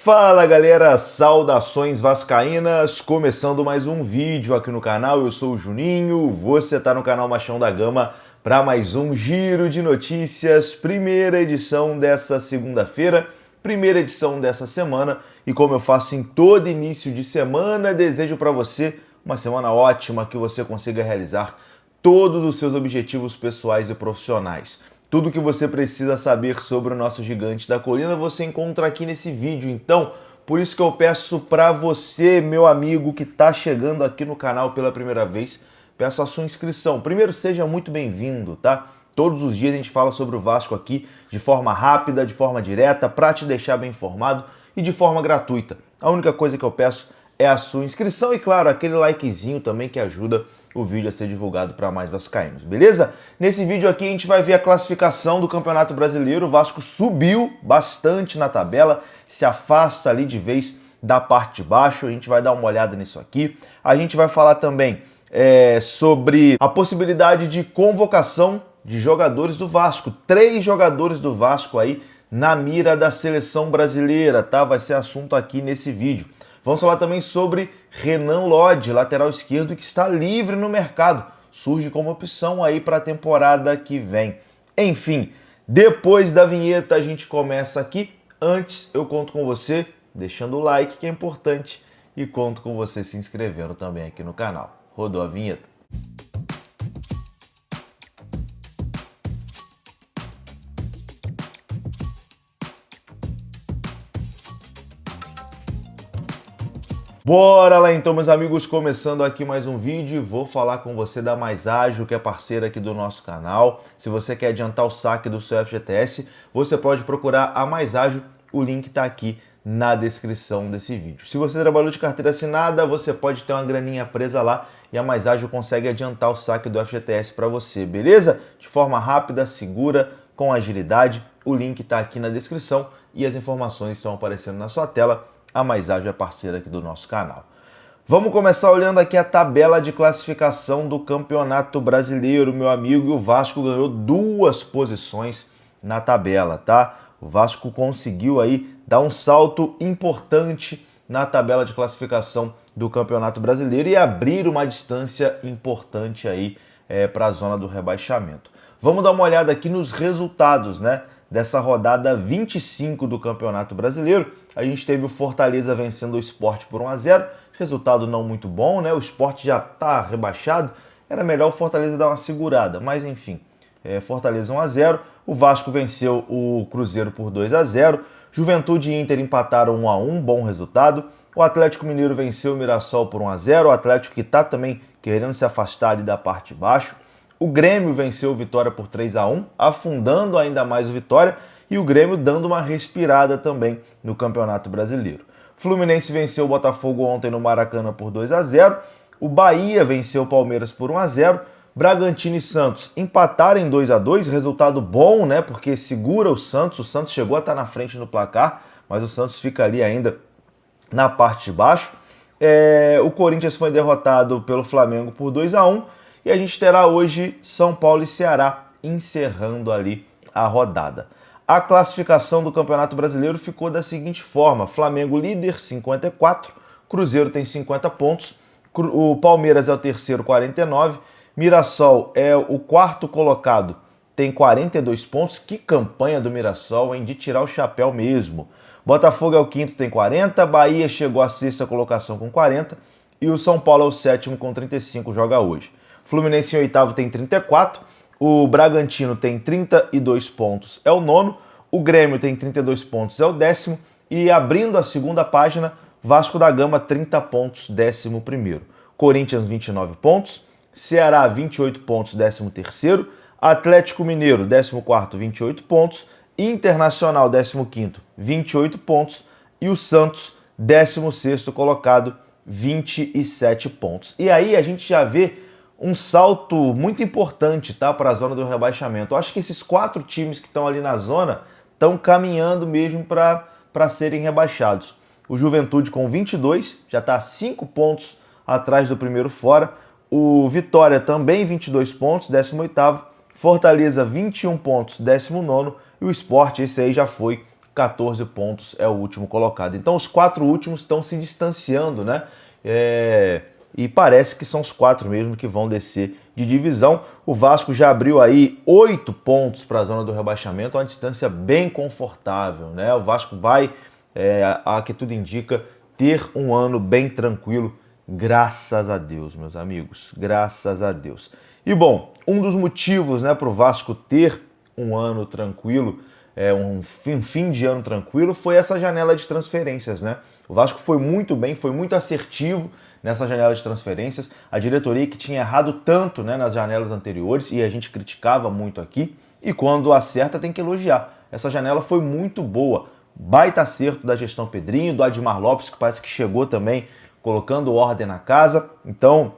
Fala galera, saudações vascaínas, começando mais um vídeo aqui no canal, eu sou o Juninho, você está no canal Machão da Gama para mais um giro de notícias, primeira edição dessa segunda-feira, primeira edição dessa semana, e como eu faço em todo início de semana, desejo para você uma semana ótima, que você consiga realizar todos os seus objetivos pessoais e profissionais. Tudo que você precisa saber sobre o nosso gigante da colina você encontra aqui nesse vídeo. Então, por isso que eu peço para você, meu amigo que está chegando aqui no canal pela primeira vez, peço a sua inscrição. Primeiro, seja muito bem-vindo, tá? Todos os dias a gente fala sobre o Vasco aqui de forma rápida, de forma direta, para te deixar bem informado e de forma gratuita. A única coisa que eu peço é a sua inscrição e, claro, aquele likezinho também que ajuda o vídeo a ser divulgado para mais vascaínos, beleza? Nesse vídeo aqui a gente vai ver a classificação do Campeonato Brasileiro. O Vasco subiu bastante na tabela, se afasta ali de vez da parte de baixo. A gente vai dar uma olhada nisso aqui. A gente vai falar também sobre a possibilidade de convocação de jogadores do Vasco. 3 jogadores do Vasco aí na mira da seleção brasileira, tá? Vai ser assunto aqui nesse vídeo. Vamos falar também sobre Renan Lodge, lateral esquerdo, que está livre no mercado. Surge como opção aí para a temporada que vem. Enfim, depois da vinheta a gente começa aqui. Antes eu conto com você deixando o like, que é importante, e conto com você se inscrevendo também aqui no canal. Rodou a vinheta. Bora lá então, meus amigos, começando aqui mais um vídeo e vou falar com você da Mais Ágil, que é parceira aqui do nosso canal. Se você quer adiantar o saque do seu FGTS, você pode procurar a Mais Ágil, o link está aqui na descrição desse vídeo. Se você trabalhou de carteira assinada, você pode ter uma graninha presa lá e a Mais Ágil consegue adiantar o saque do FGTS para você, beleza? De forma rápida, segura, com agilidade. O link está aqui na descrição e as informações estão aparecendo na sua tela. A Mais Ágil é parceira aqui do nosso canal. Vamos começar olhando aqui a tabela de classificação do Campeonato Brasileiro, meu amigo, e o Vasco ganhou 2 posições na tabela, tá? O Vasco conseguiu aí dar um salto importante na tabela de classificação do Campeonato Brasileiro e abrir uma distância importante aí para a zona do rebaixamento. Vamos dar uma olhada aqui nos resultados, né? Dessa rodada 25 do Campeonato Brasileiro. A gente teve o Fortaleza vencendo o Sport por 1-0, resultado não muito bom, né? O Sport já está rebaixado, era melhor o Fortaleza dar uma segurada, mas enfim, Fortaleza 1-0, o Vasco venceu o Cruzeiro por 2-0, Juventude e Inter empataram 1-1, bom resultado, o Atlético Mineiro venceu o Mirassol por 1-0, o Atlético que está também querendo se afastar ali da parte de baixo. O Grêmio venceu o Vitória por 3-1, afundando ainda mais o Vitória, e o Grêmio dando uma respirada também no Campeonato Brasileiro. Fluminense venceu o Botafogo ontem no Maracanã por 2-0, o Bahia venceu o Palmeiras por 1-0, Bragantino e Santos empataram em 2-2, resultado bom, né? Porque segura o Santos chegou a estar na frente no placar, mas o Santos fica ali ainda na parte de baixo. O Corinthians foi derrotado pelo Flamengo por 2-1, e a gente terá hoje São Paulo e Ceará encerrando ali a rodada. A classificação do Campeonato Brasileiro ficou da seguinte forma: Flamengo líder, 54, Cruzeiro tem 50 pontos, o Palmeiras é o terceiro, 49, Mirassol é o quarto colocado, tem 42 pontos. Que campanha do Mirassol, hein? De tirar o chapéu mesmo. Botafogo é o quinto, tem 40, Bahia chegou à sexta colocação com 40 e o São Paulo é o sétimo com 35, joga hoje. Fluminense em oitavo tem 34, o Bragantino tem 32 pontos, é o nono, o Grêmio tem 32 pontos, é o décimo, e abrindo a segunda página, Vasco da Gama 30 pontos, 11º, Corinthians 29 pontos, Ceará 28 pontos, 13º, Atlético Mineiro 14º, 28 pontos, Internacional 15º, 28 pontos, e o Santos 16º colocado, 27 pontos. E aí a gente já vê um salto muito importante, tá, para a zona do rebaixamento. Eu acho que esses 4 times que estão ali na zona estão caminhando mesmo para serem rebaixados. O Juventude com 22, já está 5 pontos atrás do primeiro fora. O Vitória também 22 pontos, 18º. Fortaleza 21 pontos, 19º. E o Sport, esse aí já foi 14 pontos é o último colocado. Então os 4 últimos estão se distanciando, né? E parece que são os 4 mesmo que vão descer de divisão. O Vasco já abriu aí 8 pontos para a zona do rebaixamento, uma distância bem confortável, né? O Vasco vai, a que tudo indica, ter um ano bem tranquilo, graças a Deus, meus amigos, graças a Deus. E bom, um dos motivos, né, para o Vasco ter um ano tranquilo, um fim de ano tranquilo, foi essa janela de transferências, né? O Vasco foi muito bem, foi muito assertivo nessa janela de transferências. A diretoria que tinha errado tanto, né, nas janelas anteriores, e a gente criticava muito aqui, e quando acerta tem que elogiar. Essa janela foi muito boa, baita acerto da gestão Pedrinho, do Admar Lopes, que parece que chegou também colocando ordem na casa. Então,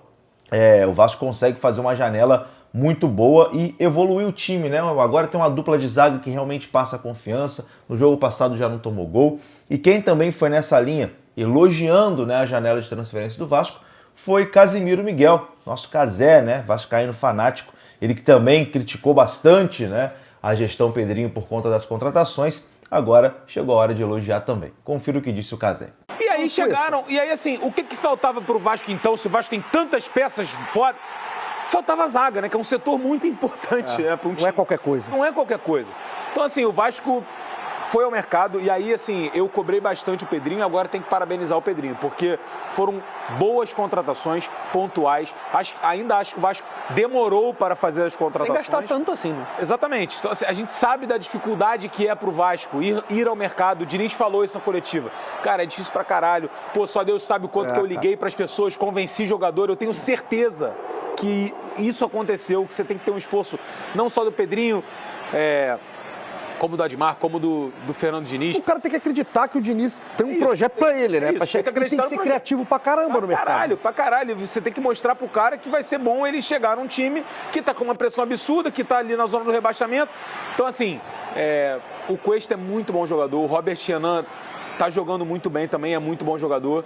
o Vasco consegue fazer uma janela muito boa e evoluir o time, né? Agora tem uma dupla de zaga que realmente passa confiança. No jogo passado já não tomou gol. E quem também foi nessa linha, elogiando, né, a janela de transferência do Vasco, foi Casimiro Miguel, nosso Casé, né? Vascaíno fanático. Ele que também criticou bastante, né, a gestão Pedrinho por conta das contratações. Agora chegou a hora de elogiar também. Confira o que disse o Casé. E aí chegaram, e aí assim, o que faltava pro Vasco então, se o Vasco tem tantas peças fora? Faltava a zaga, né? Que é um setor muito importante. Né, não é qualquer coisa. Não é qualquer coisa. Então, assim, o Vasco foi ao mercado e aí, assim, eu cobrei bastante o Pedrinho e agora tem que parabenizar o Pedrinho, porque foram boas contratações pontuais. Ainda acho que o Vasco demorou para fazer as contratações. Sem gastar tanto assim, né? Exatamente. Então, assim, a gente sabe da dificuldade que é pro Vasco ir ao mercado. O Diniz falou isso na coletiva. Cara, é difícil pra caralho. Pô, só Deus sabe o quanto que eu liguei pras pessoas, convenci jogador. Eu tenho certeza que isso aconteceu, que você tem que ter um esforço não só do Pedrinho, como do Admar, como do Fernando Diniz. O cara tem que acreditar que o Diniz tem um projeto pra ele, né? Pra chegar, tem que ser criativo pra caramba no mercado. Pra caralho. Você tem que mostrar pro cara que vai ser bom ele chegar num time que tá com uma pressão absurda, que tá ali na zona do rebaixamento. Então, assim, o Cuesta é muito bom jogador, o Robert Renan tá jogando muito bem também, é muito bom jogador.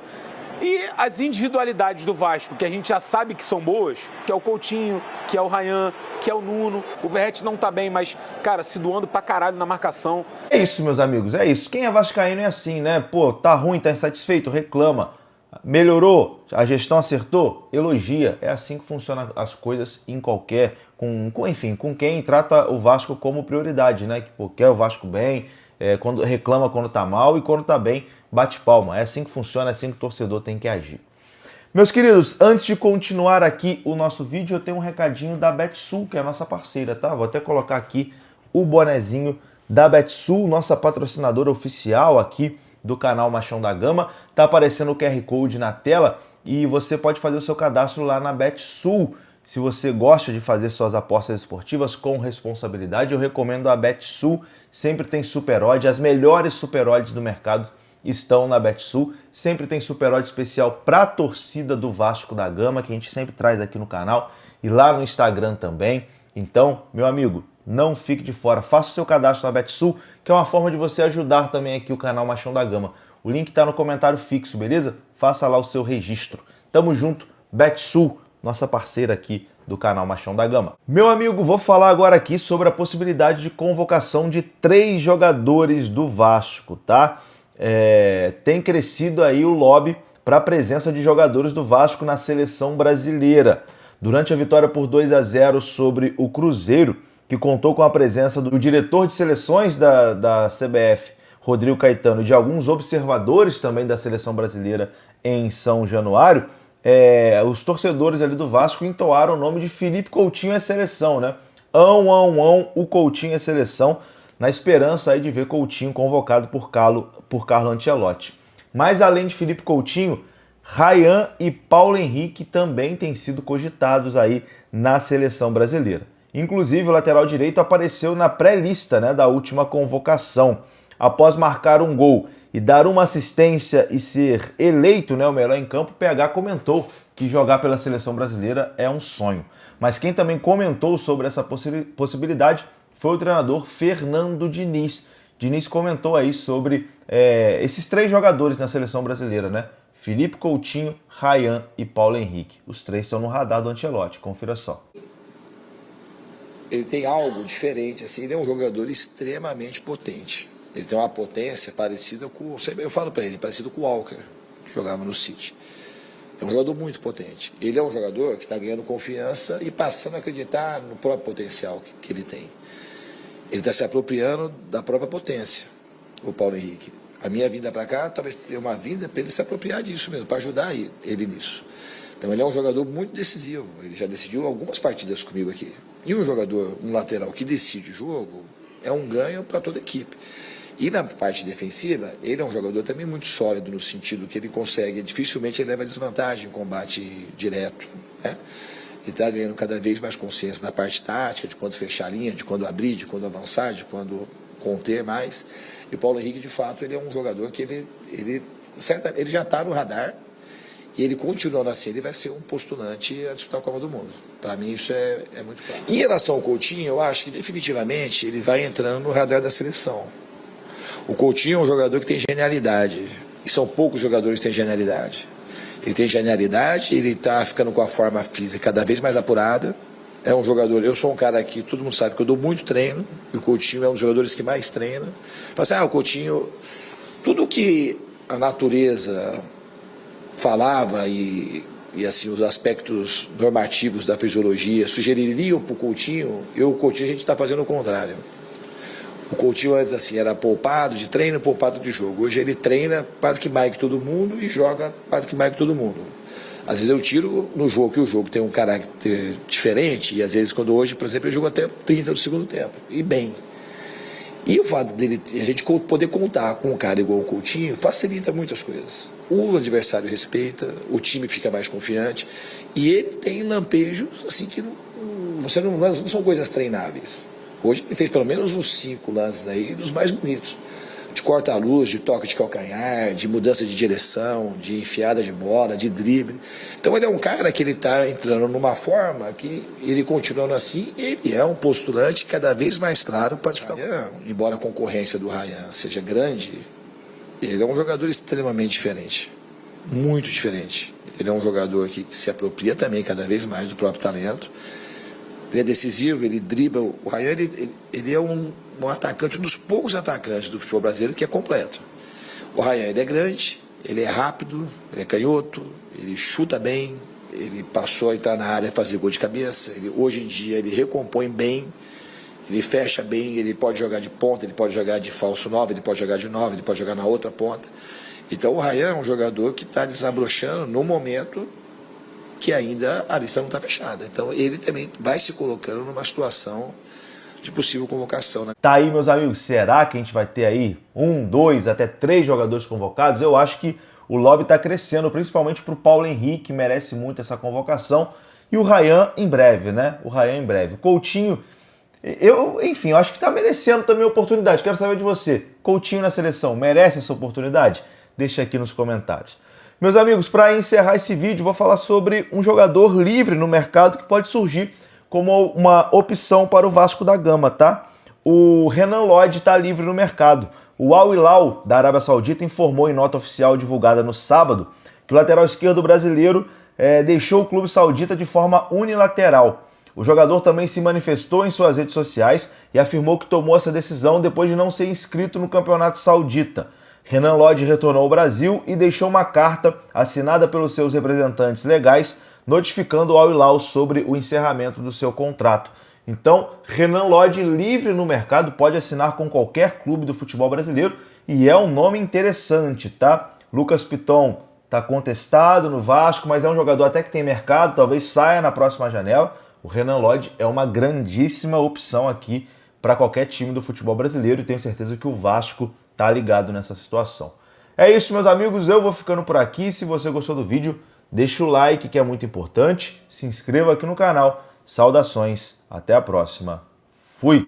E as individualidades do Vasco, que a gente já sabe que são boas, que é o Coutinho, que é o Ryan, que é o Nuno. O Verratti não tá bem, mas, cara, se doando pra caralho na marcação. É isso, meus amigos, é isso. Quem é vascaíno é assim, né? Pô, tá ruim, tá insatisfeito, reclama. Melhorou, a gestão acertou, elogia. É assim que funcionam as coisas em qualquer... Enfim, com quem trata o Vasco como prioridade, né? Que pô, quer o Vasco bem, quando reclama quando tá mal e quando tá bem, bate palma. É assim que funciona, é assim que o torcedor tem que agir. Meus queridos, antes de continuar aqui o nosso vídeo, eu tenho um recadinho da Betsul, que é a nossa parceira, tá? Vou até colocar aqui o bonezinho da Betsul, nossa patrocinadora oficial aqui do canal Machão da Gama. Tá aparecendo o QR Code na tela e você pode fazer o seu cadastro lá na Betsul. Se você gosta de fazer suas apostas esportivas com responsabilidade, eu recomendo a Betsul. Sempre tem super odd, as melhores super odds do mercado estão na Betsul. Sempre tem super odd especial para a torcida do Vasco da Gama, que a gente sempre traz aqui no canal e lá no Instagram também. Então, meu amigo, não fique de fora. Faça o seu cadastro na Betsul, que é uma forma de você ajudar também aqui o canal Machão da Gama. O link está no comentário fixo, beleza? Faça lá o seu registro. Tamo junto, Betsul, nossa parceira aqui do canal Machão da Gama. Meu amigo, vou falar agora aqui sobre a possibilidade de convocação de 3 jogadores do Vasco, tá? Tem crescido aí o lobby para a presença de jogadores do Vasco na seleção brasileira. Durante a vitória por 2-0 sobre o Cruzeiro, que contou com a presença do diretor de seleções da CBF, Rodrigo Caetano, e de alguns observadores também da seleção brasileira em São Januário, os torcedores ali do Vasco entoaram o nome de Felipe Coutinho é seleção, né? O Coutinho é seleção, na esperança aí de ver Coutinho convocado por Carlo Ancelotti. Mas além de Felipe Coutinho, Ryan e Paulo Henrique também têm sido cogitados aí na seleção brasileira. Inclusive o lateral direito apareceu na pré-lista, né, da última convocação. Após marcar um gol e dar uma assistência e ser eleito, né, o melhor em campo, o PH comentou que jogar pela seleção brasileira é um sonho. Mas quem também comentou sobre essa possibilidade foi o treinador Fernando Diniz. Diniz comentou aí sobre esses 3 jogadores na seleção brasileira, né? Felipe Coutinho, Ryan e Paulo Henrique. Os 3 estão no radar do Ancelotti, confira só. Ele tem algo diferente, assim, ele é um jogador extremamente potente. Ele tem uma potência parecida com, eu falo para ele, parecido com o Walker, que jogava no City. É um jogador muito potente. Ele é um jogador que está ganhando confiança e passando a acreditar no próprio potencial que ele tem. Ele está se apropriando da própria potência, o Paulo Henrique. A minha vinda para cá, talvez tenha uma vinda para ele se apropriar disso mesmo, para ajudar ele nisso. Então ele é um jogador muito decisivo, ele já decidiu algumas partidas comigo aqui. E um jogador, um lateral que decide o jogo, é um ganho para toda a equipe. E na parte defensiva, ele é um jogador também muito sólido, no sentido que ele consegue, dificilmente ele leva desvantagem em combate direto, né? Ele está ganhando cada vez mais consciência na parte tática, de quando fechar a linha, de quando abrir, de quando avançar, de quando conter mais. E o Paulo Henrique, de fato, ele é um jogador que ele já está no radar. E ele continuando assim, ele vai ser um postulante a disputar a Copa do Mundo. Para mim isso é muito claro. Em relação ao Coutinho, eu acho que definitivamente ele vai entrando no radar da seleção. O Coutinho é um jogador que tem genialidade. E são poucos jogadores que têm genialidade. Ele tem genialidade, ele está ficando com a forma física cada vez mais apurada. É um jogador, eu sou um cara que todo mundo sabe que eu dou muito treino. E o Coutinho é um dos jogadores que mais treina. Fala assim, o Coutinho, tudo que a natureza falava e assim, os aspectos normativos da fisiologia sugeririam para o Coutinho, o Coutinho a gente está fazendo o contrário. O Coutinho antes assim, era poupado de treino, poupado de jogo. Hoje ele treina quase que mais que todo mundo e joga quase que mais que todo mundo. Às vezes eu tiro no jogo, que o jogo tem um caráter diferente, e às vezes quando hoje, por exemplo, ele jogou até 30 do segundo tempo, e bem. E o fato dele, a gente poder contar com um cara igual o Coutinho, facilita muitas coisas. O adversário respeita, o time fica mais confiante, e ele tem lampejos assim que não são coisas treináveis. Hoje ele fez pelo menos uns 5 lances aí, dos mais bonitos. De corta-luz, de toque de calcanhar, de mudança de direção, de enfiada de bola, de drible. Então ele é um cara que ele está entrando numa forma que ele continuando assim, ele é um postulante cada vez mais claro para disputar. Embora a concorrência do Ryan seja grande, ele é um jogador extremamente diferente, muito diferente. Ele é um jogador que se apropria também cada vez mais do próprio talento. Ele é decisivo, ele dribla. O Ryan, ele é um atacante, um dos poucos atacantes do futebol brasileiro que é completo. O Ryan, ele é grande, ele é rápido, ele é canhoto, ele chuta bem, ele passou a entrar na área e fazer gol de cabeça. Hoje em dia ele recompõe bem, ele fecha bem, ele pode jogar de ponta, ele pode jogar de falso 9, ele pode jogar de 9, ele pode jogar na outra ponta. Então o Ryan é um jogador que está desabrochando no momento que ainda a lista não está fechada. Então ele também vai se colocando numa situação de possível convocação, né? Tá aí, meus amigos, será que a gente vai ter aí 1, 2, até 3 jogadores convocados? Eu acho que o lobby está crescendo, principalmente para o Paulo Henrique, merece muito essa convocação, e o Ryan em breve, né? O Ryan em breve. O Coutinho, enfim, eu acho que está merecendo também a oportunidade. Quero saber de você, Coutinho na seleção, merece essa oportunidade? Deixa aqui nos comentários. Meus amigos, para encerrar esse vídeo, vou falar sobre um jogador livre no mercado que pode surgir como uma opção para o Vasco da Gama, tá? O Renan Lodge está livre no mercado. O Al Hilal, da Arábia Saudita, informou em nota oficial divulgada no sábado que o lateral esquerdo brasileiro deixou o clube saudita de forma unilateral. O jogador também se manifestou em suas redes sociais e afirmou que tomou essa decisão depois de não ser inscrito no campeonato saudita. Renan Lodge retornou ao Brasil e deixou uma carta assinada pelos seus representantes legais notificando o Al Hilal sobre o encerramento do seu contrato. Então, Renan Lodge livre no mercado, pode assinar com qualquer clube do futebol brasileiro e é um nome interessante, tá? Lucas Piton está contestado no Vasco, mas é um jogador até que tem mercado, talvez saia na próxima janela. O Renan Lodge é uma grandíssima opção aqui para qualquer time do futebol brasileiro e tenho certeza que o Vasco tá ligado nessa situação. É isso, meus amigos, eu vou ficando por aqui. Se você gostou do vídeo, deixa o like, que é muito importante. Se inscreva aqui no canal. Saudações, até a próxima. Fui!